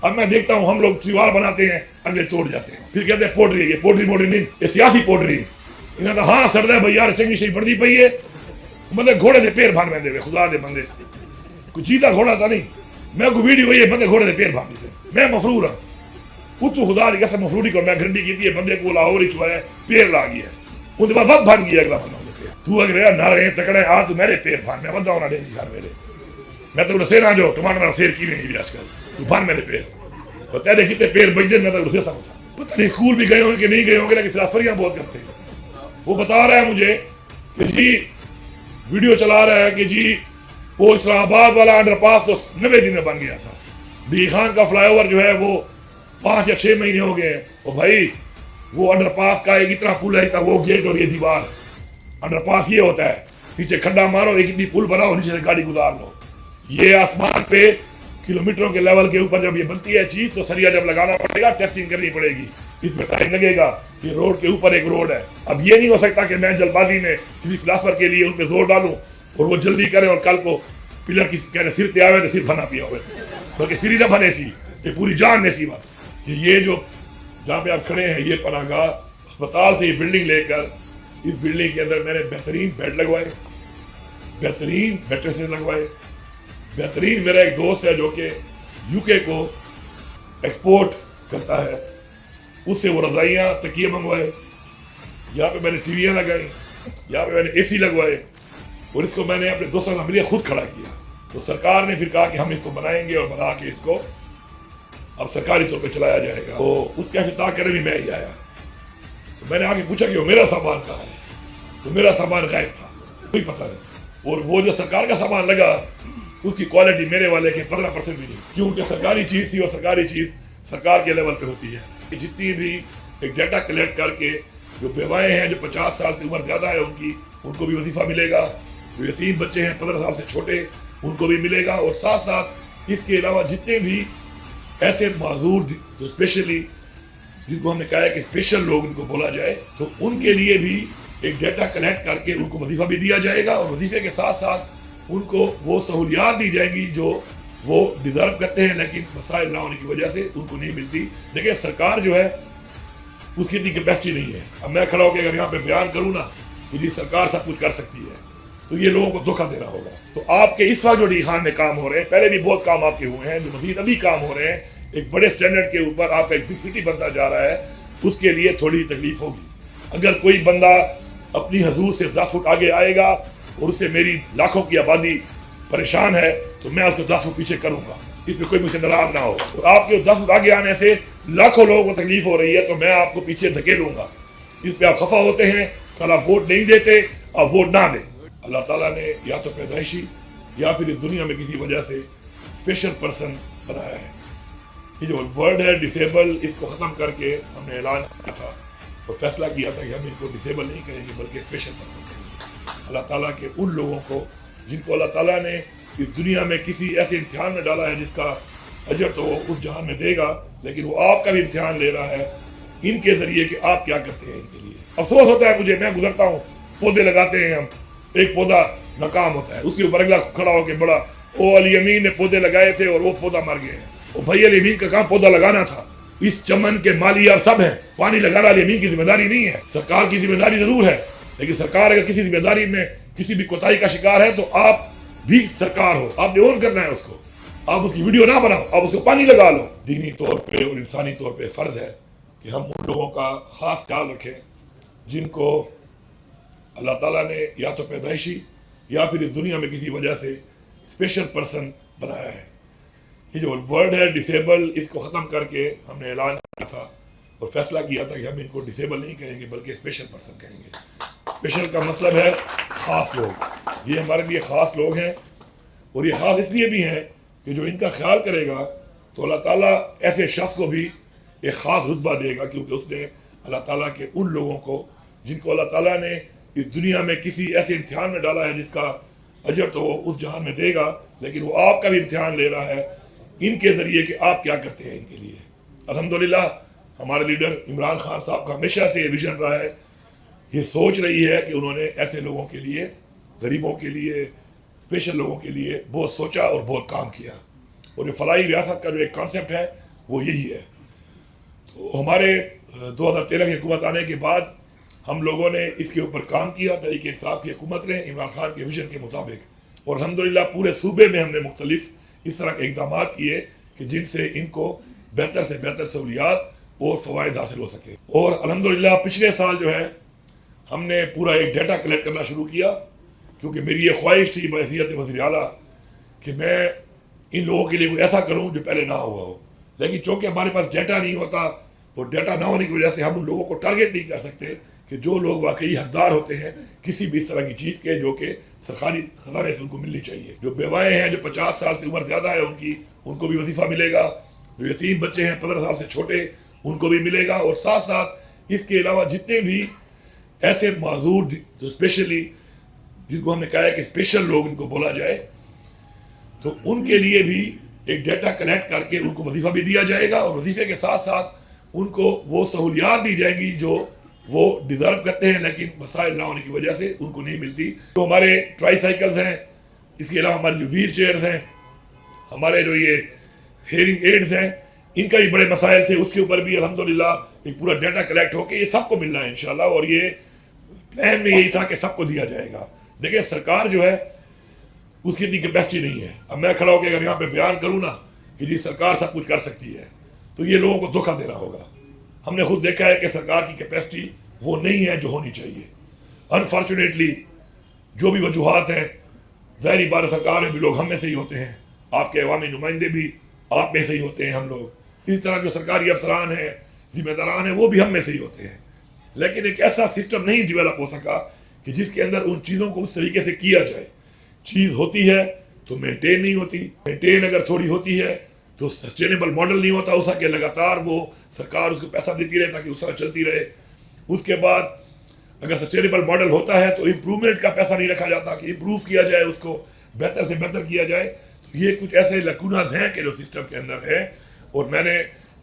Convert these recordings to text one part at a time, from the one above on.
اب میں دیکھتا ہوں ہم لوگ دیوار بناتے ہیں اگلے توڑ جاتے ہیں، پھر کہتے ہیں پوٹری ہے، یہ پوٹری موٹری نہیں، یہ سیاسی پوٹری۔ انہوں نے ہاں سردہ بھائی یار چنگی شہی بڑھتی پئی ہے، مطلب گھوڑے دے پیر بھان میں خدا دے بندے کوئی چیتا گھوڑا تھا نہیں، میں کوئی ویڈیو ہوئی ہے بندے گھوڑے دے پیر بھان دیتے، میں مفرور ہوں اتو خدا دی قسم مفروری کو میں گھنٹی کی تھی بندے کو لاہور ہی چھویا پیر لا گیا ان بعد وقت بھان گیا اگلا بندہ تو اگر نہ رہے تکڑے آ تو میرے پیر بھان میں بندہ ہونا ڈیری گھر میرے میں تو سیر آ جو ٹماٹر میرا سیر کی نہیں آج کل تو بھان میرے پیر بتا دے کتنے پیر بج دے میں تو اسے سمجھا پتہ نہیں اسکول بھی گئے ہوں کہ نہیں گئے ہوں گے لیکن فلاسفریاں بہت کرتے ہیں۔ وہ بتا رہا ہے مجھے کہ جی ویڈیو چلا رہا ہے کہ جی وہ اسلام آباد والا انڈر پاس تو 90 دن میں بن گیا تھا، بی خان کا فلائی اوور جو ہے وہ 5 یا 6 مہینے ہو گئے ہیں۔ اور بھائی وہ انڈر پاس کا ایک اتنا پل ہے وہ گیٹ اور یہ دیوار، انڈر پاس یہ ہوتا ہے نیچے کھڈا مارو ایک اتنی پل بناؤ نیچے سے گاڑی گزار لو، یہ آسمان پہ کلومیٹروں کے لیول کے اوپر جب یہ بنتی ہے چیز تو سریا جب لگانا پڑے گا ٹیسٹنگ کرنی پڑے گی، اس میں ٹائم لگے گا، یہ روڈ کے اوپر ایک روڈ ہے۔ اب یہ نہیں ہو سکتا کہ میں جلد بازی میں کسی فلاسفر کے لیے ان پہ زور ڈالوں اور وہ جلدی کرے اور کل کو پلر کی کہنے سر پہ آوے تو سر بنا پیا ہوئے بلکہ سر ہی نہ بنے سی یہ پوری جان نے سی بات کہ یہ جو جہاں پہ آپ کھڑے ہیں یہ پناہ گاہ اسپتال سے یہ بلڈنگ لے کر اس بلڈنگ کے اندر میں نے بہترین بیڈ لگوائے، بہترین میٹریسز لگوائے، بہترین میرا ایک دوست ہے جو کہ یو کے کو ایکسپورٹ کرتا ہے اس سے وہ رضائیاں تکیے منگوائے، یہاں پہ میں نے ٹی ویاں لگائی، یہاں پہ میں نے اے سی لگوائے اور اس کو میں نے اپنے دوستوں سے ملے خود کھڑا کیا۔ تو سرکار نے پھر کہا کہ ہم اس کو بنائیں گے اور بنا کے اس کو اب سرکاری طور پہ چلایا جائے گا۔ تو اس کے افتتاح کرنے بھی میں ہی آیا، تو میں نے آگے پوچھا کہ وہ میرا سامان کہاں ہے تو میرا سامان غائب تھا، کوئی پتہ نہیں، اور وہ جو سرکار کا سامان لگا اس کی کوالٹی میرے والے کے 15% بھی نہیں، کیونکہ سرکاری چیز تھی اور سرکاری چیز سرکار کے لیول پہ ہوتی ہے کہ جتنی بھی ایک ڈیٹا کلیکٹ کر کے جو بیوائیں ہیں جو 50 سال سے عمر زیادہ ہے ان کو بھی وظیفہ ملے گا، جو یتیم بچے ہیں 15 سال سے چھوٹے ان کو بھی ملے گا، اور ساتھ ساتھ اس کے علاوہ جتنے بھی ایسے معذور جو اسپیشلی جن کو ہم نے کہا ہے کہ اسپیشل لوگ ان کو بولا جائے تو ان کے لیے بھی ایک ڈیٹا کلیکٹ کر کے ان کو وظیفہ بھی دیا جائے گا، اور وظیفے کے ساتھ ساتھ ان کو وہ سہولیات دی جائیں گی جو وہ ڈیزرو کرتے ہیں لیکن مسائل نہ ہونے کی وجہ سے ان کو نہیں ملتی۔ لیکن سرکار جو ہے اس کی اتنی کیپیسٹی نہیں ہے۔ اب میں کھڑا ہو کے اگر یہاں پہ بیان کروں نا کہ جی سرکار سب کچھ کر سکتی ہے تو یہ لوگوں کو دھوکہ دینا ہوگا۔ تو آپ کے اس وقت جو ڈی خان میں کام ہو رہے ہیں، پہلے بھی بہت کام آپ کے ہوئے ہیں، جو مزید ابھی کام ہو رہے ہیں، ایک بڑے سٹینڈرڈ کے اوپر آپ کا ایک بگ سٹی بنتا جا رہا ہے، اس کے لیے تھوڑی تکلیف ہوگی۔ اگر کوئی بندہ اپنی حضور سے 10 فٹ آگے آئے گا اور اس سے میری لاکھوں کی آبادی پریشان ہے تو میں اس کو 10 فٹ پیچھے کروں گا، اس میں کوئی مجھ سے ناراض نہ ہو، اور آپ کے 10 فٹ آگے آنے سے لاکھوں لوگوں کو تکلیف ہو رہی ہے تو میں آپ کو پیچھے دھکیلوں گا، اس پہ آپ خفا ہوتے ہیں، کل آپ ووٹ نہیں دیتے، آپ ووٹ نہ دیں۔ اللہ تعالیٰ نے یا تو پیدائشی یا پھر اس دنیا میں کسی وجہ سے اسپیشل پرسن بنایا ہے۔ یہ جو ورڈ ہے ڈسیبل اس کو ختم کر کے ہم نے اعلان کیا تھا اور فیصلہ کیا تھا کہ ہم ان کو ڈسیبل نہیں کہیں گے بلکہ اسپیشل پرسن کہیں گے۔ اللہ تعالیٰ کے ان لوگوں کو جن کو اللہ تعالیٰ نے اس دنیا میں کسی ایسے امتحان میں ڈالا ہے جس کا اجر تو وہ اس جہان میں دے گا، لیکن وہ آپ کا بھی امتحان لے رہا ہے ان کے ذریعے کہ آپ کیا کرتے ہیں ان کے لیے۔ افسوس ہوتا ہے مجھے، میں گزرتا ہوں پودے لگاتے ہیں ہم، ایک پودا ناکام ہوتا ہے، اس کے اوپر اگلا کھڑا ہو کے بڑا او علی امین نے پودے لگائے تھے اور وہ پودا مر گئے ہیں۔ وہ بھائی علی امین کا کام پودا لگانا تھا، اس چمن کے مالی آپ سب ہیں، پانی لگانا علی امین کی ذمہ داری نہیں ہے، سرکار کی ذمہ داری ضرور ہے، لیکن سرکار اگر کسی ذمہ داری میں کسی بھی کوتاہی کا شکار ہے تو آپ بھی سرکار ہو، آپ نے اون کرنا ہے اس کو، آپ اس کی ویڈیو نہ بناؤ، آپ اس کو پانی لگا لو۔ دینی طور پہ اور انسانی طور پہ فرض ہے کہ ہم ان لوگوں کا خاص خیال رکھیں جن کو اللہ تعالیٰ نے یا تو پیدائشی یا پھر اس دنیا میں کسی وجہ سے اسپیشل پرسن بنایا ہے۔ یہ جو ورڈ ہے ڈسیبل اس کو ختم کر کے ہم نے اعلان کیا تھا اور فیصلہ کیا تھا کہ ہم ان کو ڈسیبل نہیں کہیں گے بلکہ اسپیشل پرسن کہیں گے۔ اسپیشل کا مطلب ہے خاص لوگ، یہ ہمارے لیے خاص لوگ ہیں، اور یہ خاص اس لیے بھی ہیں کہ جو ان کا خیال کرے گا تو اللہ تعالیٰ ایسے شخص کو بھی ایک خاص رتبہ دے گا، کیونکہ اس نے اللہ تعالیٰ کے ان لوگوں کو جن کو اللہ تعالیٰ نے اس دنیا میں کسی ایسے امتحان میں ڈالا ہے جس کا اجر تو وہ اس جہان میں دے گا، لیکن وہ آپ کا بھی امتحان لے رہا ہے ان کے ذریعے کہ آپ کیا کرتے ہیں ان کے لیے۔ الحمدللہ ہمارے لیڈر عمران خان صاحب کا ہمیشہ سے یہ ویژن رہا ہے، یہ سوچ رہی ہے کہ انہوں نے ایسے لوگوں کے لیے، غریبوں کے لیے، اسپیشل لوگوں کے لیے بہت سوچا اور بہت کام کیا، اور یہ فلاحی ریاست کا جو ایک کانسیپٹ ہے وہ یہی ہے. تو ہمارے 2013 کی حکومت آنے کے بعد ہم لوگوں نے اس کے اوپر کام کیا. تحریک انصاف کی حکومت نے عمران خان کے ویژن کے مطابق, اور الحمدللہ پورے صوبے میں ہم نے مختلف اس طرح کے اقدامات کیے کہ جن سے ان کو بہتر سے بہتر سہولیات اور فوائد حاصل ہو سکے. اور الحمدللہ پچھلے سال جو ہے ہم نے پورا ایک ڈیٹا کلیکٹ کرنا شروع کیا, کیونکہ میری یہ خواہش تھی بحیثیت وزیر اعلیٰ کہ میں ان لوگوں کے لیے کوئی ایسا کروں جو پہلے نہ ہوا ہو. لیکن چونکہ ہمارے پاس ڈیٹا نہیں ہوتا, اور ڈیٹا نہ ہونے کی وجہ سے ہم ان لوگوں کو ٹارگیٹ نہیں کر سکتے کہ جو لوگ واقعی حقدار ہوتے ہیں کسی بھی اس طرح کی چیز کے جو کہ سرکاری خزانے سے ان کو ملنی چاہیے. جو بیوائیں ہیں, جو 50 سال سے عمر زیادہ ہے ان کو بھی وظیفہ ملے گا. جو یتیم بچے ہیں 15 سال سے چھوٹے, ان کو بھی ملے گا. اور ساتھ ساتھ اس کے علاوہ جتنے بھی ایسے معذور جو اسپیشلی جن کو ہم نے کہا ہے کہ اسپیشل لوگ ان کو بولا جائے, تو ان کے لیے بھی ایک ڈیٹا کلیکٹ کر کے ان کو وظیفہ بھی دیا جائے گا, اور وظیفے کے ساتھ ساتھ ان کو وہ سہولیات دی جائیں گی جو وہ ڈیزرو کرتے ہیں لیکن وسائل نہ ہونے کی وجہ سے ان کو نہیں ملتی. تو ہمارے ٹرائی سائیکلز ہیں, اس کے علاوہ ہمارے جو ویل چیئرز ہیں, ہمارے جو یہ ہیئرنگ ایڈز ہیں, ان کا بھی بڑے مسائل تھے. اس کے اوپر بھی الحمدللہ ایک پورا ڈیٹا کلیکٹ ہو کے یہ سب کو مل رہا ہے انشاءاللہ, اور یہ پلان میں یہی تھا کہ سب کو دیا جائے گا. دیکھیں سرکار جو ہے اس کی اتنی کیپیسٹی نہیں ہے. اب میں کھڑا ہو کے اگر یہاں پہ بیان کروں نا کہ جی سرکار سب کچھ کر سکتی ہے, تو یہ لوگوں کو دھوکہ دینا ہوگا. ہم نے خود دیکھا ہے کہ سرکار کی کیپیسٹی وہ نہیں ہے جو ہونی چاہیے. انفارچونیٹلی جو بھی وجوہات ہیں, ظاہری بات سرکار میں بھی لوگ ہم میں سے ہی ہوتے ہیں, آپ کے عوامی نمائندے بھی آپ میں سے ہی ہوتے ہیں ہم لوگ. اس طرح جو سرکاری افسران ہیں, ذمہ داران ہیں, وہ بھی ہم میں سے ہی ہوتے ہیں. لیکن ایک ایسا سسٹم نہیں ڈیولپ ہو سکا کہ جس کے اندر ان چیزوں کو اس طریقے سے کیا جائے. چیز ہوتی ہے تو مینٹین نہیں ہوتی, مینٹین اگر تھوڑی ہوتی ہے تو سسٹینیبل ماڈل نہیں ہوتا اس کا کہ لگاتار وہ سرکار اس کو پیسہ دیتی رہے تاکہ اس طرح چلتی رہے. اس کے بعد اگر سسٹینیبل ماڈل ہوتا ہے تو امپرومنٹ کا پیسہ نہیں رکھا جاتا کہ امپروو کیا جائے, اس کو بہتر سے بہتر کیا جائے. تو یہ کچھ ایسے لکوناز ہیں کہ جو سسٹم کے اندر ہے, اور میں نے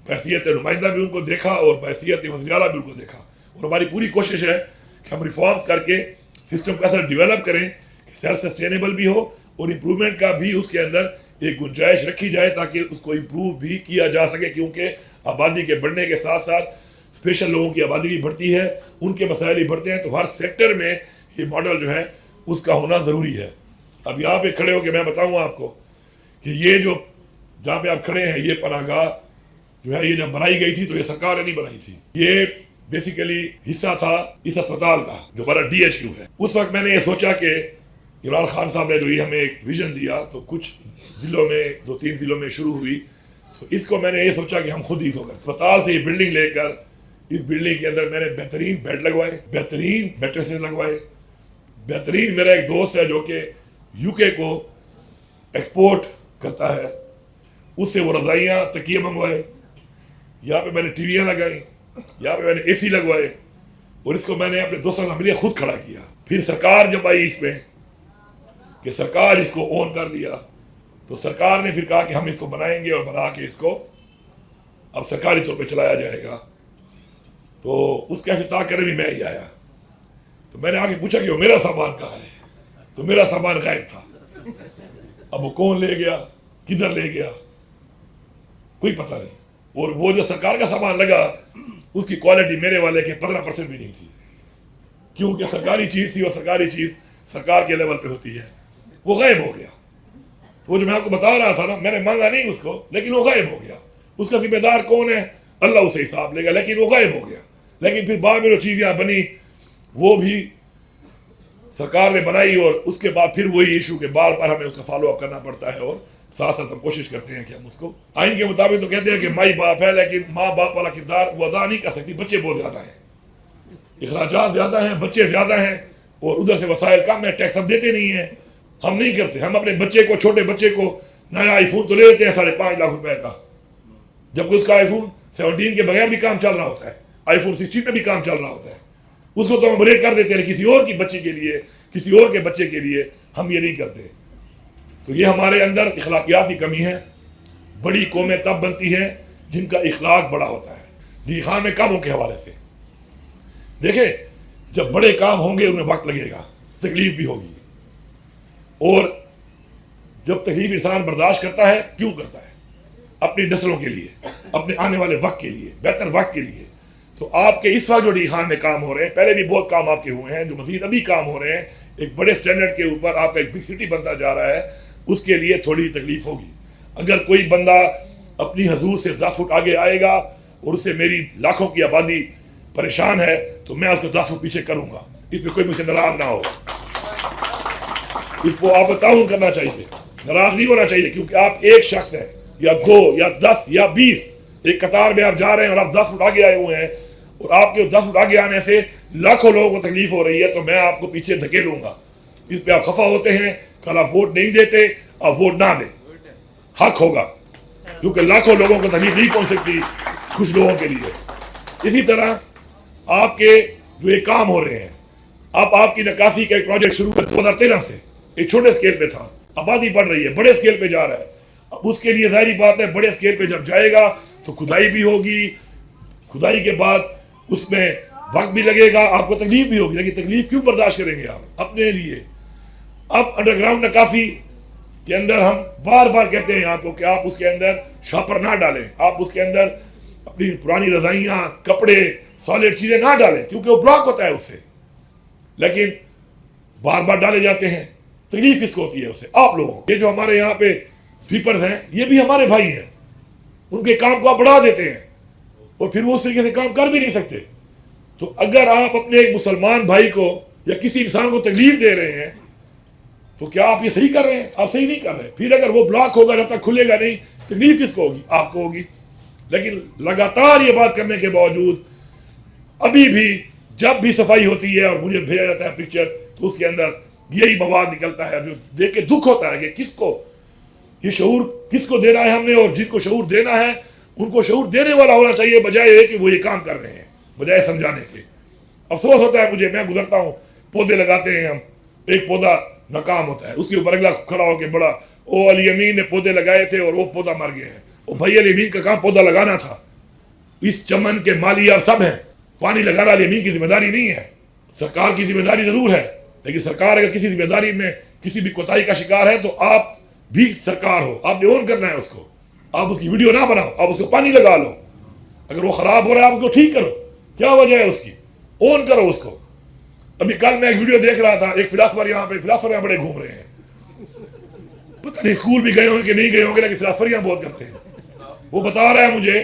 بحیثیت نمائندہ بھی ان کو دیکھا اور بحیثیت وزیر اعلیٰ بھی ان کو دیکھا. اور ہماری پوری کوشش ہے کہ ہم ریفارمز کر کے سسٹم کو ایسا ڈیولپ کریں کہ سیلف سسٹینیبل بھی ہو اور امپرومنٹ کا بھی اس کے اندر ایک گنجائش رکھی جائے تاکہ اس کو امپروو بھی کیا جا سکے. کیونکہ آبادی کے بڑھنے کے ساتھ ساتھ اسپیشل لوگوں کی آبادی بھی بڑھتی ہے, ان کے مسائل بھی بڑھتے ہیں, تو ہر سیکٹر میں یہ ماڈل جو ہے اس کا ہونا ضروری ہے. اب یہاں پہ کھڑے ہو کے میں بتاؤں آپ کو کہ یہ جو جہاں پہ آپ کھڑے ہیں یہ پناہ گاہ جو ہے یہ جب بنائی گئی تھی تو یہ سرکار نے نہیں بنائی تھی. یہ بیسیکلی حصہ تھا اس اسپتال کا جو ہمارا DHQ ہے. اس وقت میں نے یہ سوچا کہ عمران خان صاحب نے جو یہ ہمیں ایک ویژن دیا تو کچھ ضلعوں میں 2-3 ضلعوں میں شروع ہوئی, تو اس کو میں نے یہ سوچا کہ ہم خود ہی سو کر اسپتال سے یہ بلڈنگ لے کر اس بلڈنگ کے اندر میں نے بہترین بیڈ لگوائے, بہترین میٹریسز لگوائے, بہترین. میرا ایک دوست ہے جو کہ UK کو ایکسپورٹ کرتا ہے, اس سے وہ رضائیاں تکیے منگوائے. یہاں پہ میں نے ٹی ویاں لگائیں, یہاں پہ میں نے AC لگوائے, اور اس کو میں نے اپنے دوستوں سے ملے خود کھڑا کیا. پھر سرکار جب آئی اس میں کہ سرکار اس کو اون کر لیا, تو سرکار نے پھر کہا کہ ہم اس کو بنائیں گے اور بنا کے اس کو اب سرکاری طور پہ چلایا جائے گا. تو اس کے افتتاح کرنے بھی میں ہی آیا. تو میں نے آ کے پوچھا کہ وہ میرا سامان کہاں ہے, تو میرا سامان غائب تھا. اب وہ کون لے گیا, کدھر لے گیا, کوئی پتہ نہیں. اور وہ جو سرکار کا سامان لگا اس کی کوالٹی میرے والے کے 15% بھی نہیں تھی, کیونکہ سرکاری چیز تھی اور سرکاری چیز سرکار کے لیول پہ ہوتی ہے. وہ غائب ہو گیا. وہ جو میں آپ کو بتا رہا تھا نا, میں نے مانگا نہیں اس کو, لیکن وہ غائب ہو گیا. اس کا ذمہ دار کون ہے, اللہ اسے حساب لے گا, لیکن وہ غائب ہو گیا. لیکن پھر بعد میں جو چیزیں بنی وہ بھی سرکار نے بنائی, اور اس کے بعد پھر وہی ایشو کہ بار بار ہمیں اس کا فالو اپ کرنا پڑتا ہے, اور ساتھ ساتھ ہم کوشش کرتے ہیں کہ ہم اس کو آئین کے مطابق تو کہتے ہیں کہ مائی باپ ہے, لیکن ماں باپ والا کردار وہ ادا نہیں کر سکتی. بچے بہت زیادہ ہیں, اخراجات زیادہ ہیں, بچے زیادہ ہیں, اور ادھر سے وسائل کم ہے, ٹیکس ہم دیتے نہیں ہیں. ہم نہیں کرتے. ہم اپنے بچے کو, چھوٹے بچے کو نیا آئی فون تو لے لیتے ہیں 5.5 لاکھ روپے کا, جبکہ اس کا آئی فون 17 کے بغیر بھی کام چل رہا ہوتا ہے, آئی فون 16 پہ بھی کام چل رہا ہوتا ہے. اس کو تو ہم ریٹ کر دیتے ہیں کسی اور کی بچے کے لیے, کسی اور کے بچے کے لیے. ہم یہ نہیں کرتے. تو یہ ہمارے اندر اخلاقیات کی کمی ہے. بڑی قومیں تب بنتی ہیں جن کا اخلاق بڑا ہوتا ہے. ڈی خان میں کاموں کے حوالے سے دیکھیں, جب بڑے کام ہوں گے ان میں وقت لگے گا, تکلیف بھی ہوگی, اور جب تکلیف انسان برداشت کرتا ہے, کیوں کرتا ہے, اپنی نسلوں کے لیے, اپنے آنے والے وقت کے لیے, بہتر وقت کے لیے. تو آپ کے اس وقت جو ڈی خان میں کام ہو رہے ہیں, پہلے بھی بہت کام آپ کے ہوئے ہیں, جو مزید ابھی کام ہو رہے ہیں, ایک بڑے سٹینڈرڈ کے اوپر آپ کا ایک بگ سٹی بنتا جا رہا ہے, اس کے لیے تھوڑی تکلیف ہوگی. اگر کوئی بندہ اپنی حضور سے 10 فٹ آگے آئے گا اور اس سے میری لاکھوں کی آبادی پریشان ہے, تو میں اس کو 10 فٹ پیچھے کروں گا. اس میں کوئی مجھ سے ناراض نہ ہو, اس کو آپ کو تعاون کرنا چاہیے, ناراض نہیں ہونا چاہیے, کیونکہ آپ ایک شخص ہیں یا 2 یا 10 یا 20, ایک قطار میں آپ جا رہے ہیں اور آپ 10 فٹ آگے آئے ہوئے ہیں, اور آپ کے 10 فٹ آگے آنے سے لاکھوں لوگوں کو تکلیف ہو رہی ہے, تو میں آپ کو پیچھے دھکیلوں گا. اس پہ آپ خفا ہوتے ہیں, کل آپ ووٹ نہیں دیتے, آپ ووٹ نہ دیں, حق ہوگا, کیونکہ لاکھوں لوگوں کو تکلیف نہیں پہنچ سکتی کچھ لوگوں کے لیے. اسی طرح آپ کے جو یہ کام ہو رہے ہیں, آپ کی نکاسی کا ایک پروجیکٹ شروع کر 2013 سے, ایک چھوٹے اسکیل پہ تھا, آبادی بڑھ رہی ہے, بڑے اسکیل پہ جا رہا ہے. اب اس کے لیے ظاہری بات ہے, بڑے اسکیل پہ جب جائے گا تو کھدائی بھی ہوگی, کھدائی کے بعد اس میں وقت بھی لگے گا, آپ کو تکلیف بھی ہوگی, لیکن تکلیف کیوں برداشت کریں گے آپ اپنے لیے؟ اب انڈر گراؤنڈ نکاسی کے اندر ہم بار بار کہتے ہیں آپ کو کہ آپ اس کے اندر شاپر نہ ڈالیں, آپ اس کے اندر اپنی پرانی رضائیاں, کپڑے, سالڈ چیزیں نہ ڈالیں, کیونکہ وہ بلاک ہوتا ہے اس سے. لیکن بار بار ڈالے جاتے ہیں, تکلیف کس کو ہوتی ہے اس سے؟ آپ لوگوں. یہ جو ہمارے یہاں پہ سویپرز ہیں, یہ بھی ہمارے بھائی ہیں, ان کے کام کو آپ بڑھا دیتے ہیں اور پھر وہ اس طریقے سے کام کر بھی نہیں سکتے. تو اگر آپ اپنے ایک مسلمان بھائی کو یا کسی انسان کو تکلیف دے رہے ہیں, تو کیا آپ یہ صحیح کر رہے ہیں؟ آپ صحیح نہیں کر رہے. پھر اگر وہ بلاک ہوگا, جب تک کھلے گا نہیں, تکلیف کس کو ہوگی؟ آپ کو ہوگی. لیکن لگاتار یہ بات کرنے کے باوجود ابھی بھی جب بھی صفائی ہوتی ہے اور مجھے بھیجا جاتا ہے پکچر, تو اس کے اندر یہی مواد نکلتا ہے, جو دیکھ کے دکھ ہوتا ہے کہ کس کو یہ شعور کس کو دینا ہے ہم نے, اور جن کو شعور دینا ہے ان کو شعور دینے والا ہونا چاہیے, بجائے یہ کہ وہ یہ کام کر رہے ہیں, بجائے سمجھانے کے. افسوس ہوتا ہے مجھے, میں گزرتا ہوں, پودے لگاتے ہیں ہم, ایک پودا ناکام ہوتا ہے, اس کے اوپر اگلا کھڑا ہو کے بڑا, او علی امین نے پودے لگائے تھے اور وہ پودا مر گیا ہے. وہ بھائی علی امین کا کام پودا لگانا تھا. اس چمن کے مالی آپ سب ہیں, پانی لگانا علی امین کی ذمہ داری نہیں ہے, سرکار کی ذمہ داری ضرور ہے. لیکن سرکار اگر کسی ذمہ داری میں کسی بھی کوتاہی کا شکار ہے, تو آپ بھی سرکار ہو, آپ نے اون کرنا ہے اس کو. آپ اس کی ویڈیو نہ بناؤ, آپ اس کو پانی لگا لو. اگر وہ خراب ہو رہا ہے, آپ اس کو ٹھیک کرو, کیا وجہ ہے اس کی, اون کرو اس کو. ابھی کل میں ایک ویڈیو دیکھ رہا تھا, ایک فلاسفر یہاں بڑے گھوم رہے ہیں, پتہ نہیں اسکول بھی گئے ہوں گے کہ نہیں گئے ہوں گے, لیکن فلاسفریاں بہت کرتے ہیں. وہ بتا رہا ہے مجھے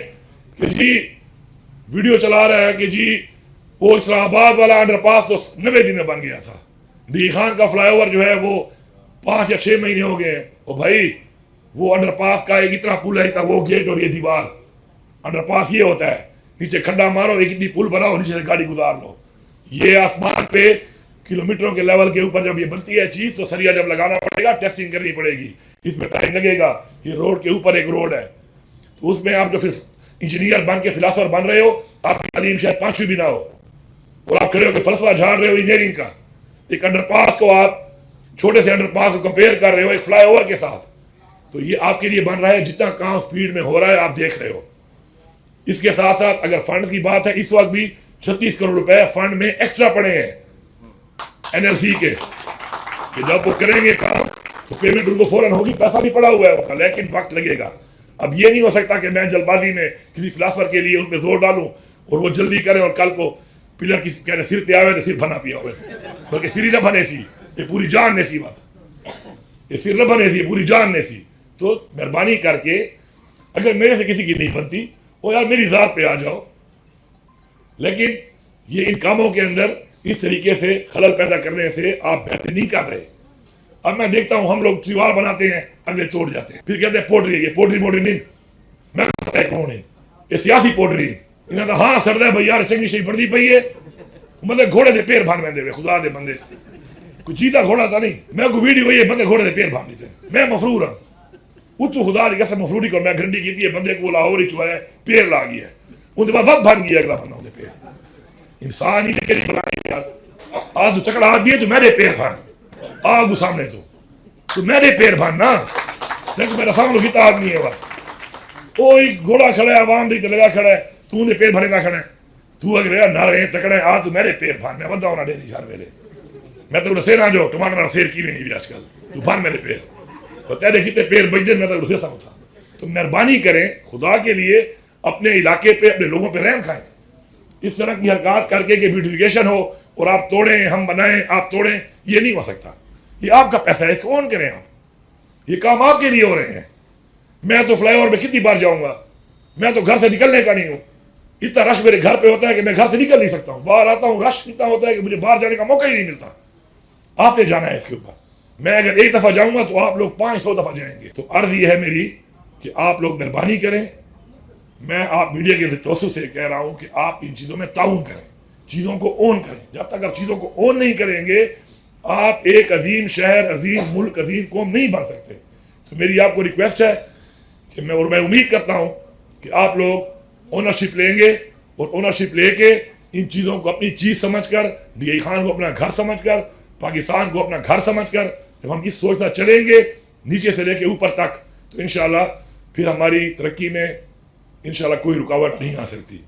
کہ جی ویڈیو چلا رہا ہے کہ جی وہ اسلام آباد والا انڈر پاس تو 90 دن میں بن گیا تھا, ڈی خان کا فلائی اوور جو ہے وہ 5 یا 6 مہینے ہو گئے ہیں. او بھائی, وہ انڈر پاس کا ایک اتنا پل ہے, وہ گیٹ اور یہ دیوار. انڈر پاس یہ ہوتا ہے, نیچے کھڈا مارو, ایک اتنی پل بناؤ, نیچے سے گاڑی گزار لو. یہ آسمان پہ کلومیٹروں کے لیول کے اوپر جب یہ بنتی ہے چیز, تو سریا جب لگانا پڑے گا, ٹیسٹنگ کرنی پڑے گی, اس میں ٹائم لگے گا. یہ روڈ کے اوپر ایک روڈ ہے, تو اس میں آپ جو پھر انجینئر بن کے فلاسفر بن رہے ہو, آپ کی تعلیم شاید 5ویں بھی نہ ہو, اور آپ کھڑے ہو کے فلسفہ جھاڑ رہے ہو انجینئرنگ کا. ایک انڈر پاس کو آپ چھوٹے سے انڈر پاس کو کمپیئر کر رہے ہو ایک فلائی اوور کے ساتھ. تو یہ آپ کے لیے بن رہا ہے, جتنا کام سپیڈ میں ہو رہا ہے آپ دیکھ رہے ہو. اس کے ساتھ ساتھ اگر فنڈ کی بات ہے, اس وقت بھی 36 کروڑ روپے فنڈ میں ایکسٹرا پڑے ہیں NLC کے, کہ جب وہ کریں گے کام تو پیمنٹ ان کو فوراً ہوگی. پیسہ بھی پڑا ہوا ہے ان کا, لیکن وقت لگے گا. اب یہ نہیں ہو سکتا کہ میں جلد بازی میں کسی فلاسفر کے لیے ان پہ زور ڈالوں اور وہ جلدی کریں اور کل کو پلر کی کہنے سر پہ آوے تو سر بنا پیا ہوئے, بلکہ سر ہی نہ بنے سی, یہ پوری جان نے سی بات, یہ سر نہ بنے سی, پوری جان نے سی. تو مہربانی کر کے اگر میرے سے کسی کی نہیں بنتی, وہ یار میری ذات پہ آ جاؤ. لیکن یہ ان کاموں کے اندر اس طریقے سے خلل پیدا کرنے سے آپ بہتر نہیں کر رہے. اب میں دیکھتا ہوں ہم لوگ دیوار بناتے ہیں, اگلے توڑ جاتے ہیں, پھر کہتے ہیں پوڈری, یہ پوڈری موڈری نہیں, میں پتہ ہے کون ہے, یہ سیاسی پوڈری. انہوں نے ہاں سردا بھائی یار چنگی شہی بڑھتی پئی ہے, مطلب گھوڑے دے پیر بھان دے خدا دے بندے, کوئی چیتا گھوڑا تھا نہیں. میں کوئی ویڈیو یہ بندے گھوڑے دے پیر بھان لیتے, میں مفرور ہوں. وہ تو خدا دی قسم مفروری کو میں گھنٹی کی تھی, بندے کو لاہور ہی چویا ہے, پیر لا گیا ہے, ان کے بعد وقت بھان گیا اگلا بندہ. پیر انسان ہی نہیں بنایا یار, آج تو تکڑا آدمی ہے تو میرے پیر بھان, آگو سامنے تو میرے پیر بھاننا, دیکھ میرا سامنے کتا آدمی ہے. کوئی گھوڑا کھڑا ہے, عوام دی لگا کھڑا ہے, تو دے پیر بھرے کا کھڑا ہے, تو اگر نہ رہے تکڑے آ تو میرے پیر بھان. میں بندہ ہونا ڈیری گھر میرے, میں تو سیر آ جو ٹماٹر سیر کی نہیں آج کل, تو بھان میرے پیر, اور تیرے کتنے پیر بج دے, میں تو اسے سمجھتا. تو مہربانی کریں خدا کے لیے اپنے علاقے پہ اپنے لوگوں پہ رحم کھائیں. اس طرح کی حرکات کر کے کہ بیوٹیفیکیشن ہو اور آپ توڑیں ہم بنائیں آپ توڑیں, یہ نہیں ہو سکتا. یہ آپ کا پیسہ ہے, اس کو اون کریں آپ. یہ کام آپ کے لیے ہو رہے ہیں. میں تو فلائی اوور پہ کتنی بار جاؤں گا, میں تو گھر سے نکلنے کا نہیں ہوں. اتنا رش میرے گھر پہ ہوتا ہے کہ میں گھر سے نکل نہیں سکتا ہوں. باہر آتا ہوں رش اتنا ہوتا ہے کہ مجھے باہر جانے کا موقع ہی نہیں ملتا. آپ نے جانا ہے اس کے اوپر. میں اگر ایک دفعہ جاؤں گا تو آپ لوگ 500 دفعہ جائیں گے. تو عرض یہ ہے میری کہ آپ لوگ مہربانی کریں. میں آپ میڈیا کے توسط سے کہہ رہا ہوں کہ آپ ان چیزوں میں تعاون کریں, چیزوں کو اون کریں. جب تک آپ چیزوں کو اون نہیں کریں گے آپ ایک عظیم شہر, عظیم ملک, عظیم قوم نہیں بن سکتے. تو میری آپ کو ریکویسٹ ہے کہ میں امید کرتا ہوں کہ آپ لوگ اونرشپ لیں گے اور اونرشپ لے کے ان چیزوں کو اپنی چیز سمجھ کر, ڈی آئی خان کو اپنا گھر سمجھ کر, پاکستان کو اپنا گھر سمجھ کر جب ہم اس سوچ سے چلیں گے نیچے سے لے کے اوپر تک, تو انشاءاللہ پھر ہماری ترقی میں انشاءاللہ کوئی رکاوٹ نہیں آ سکتی.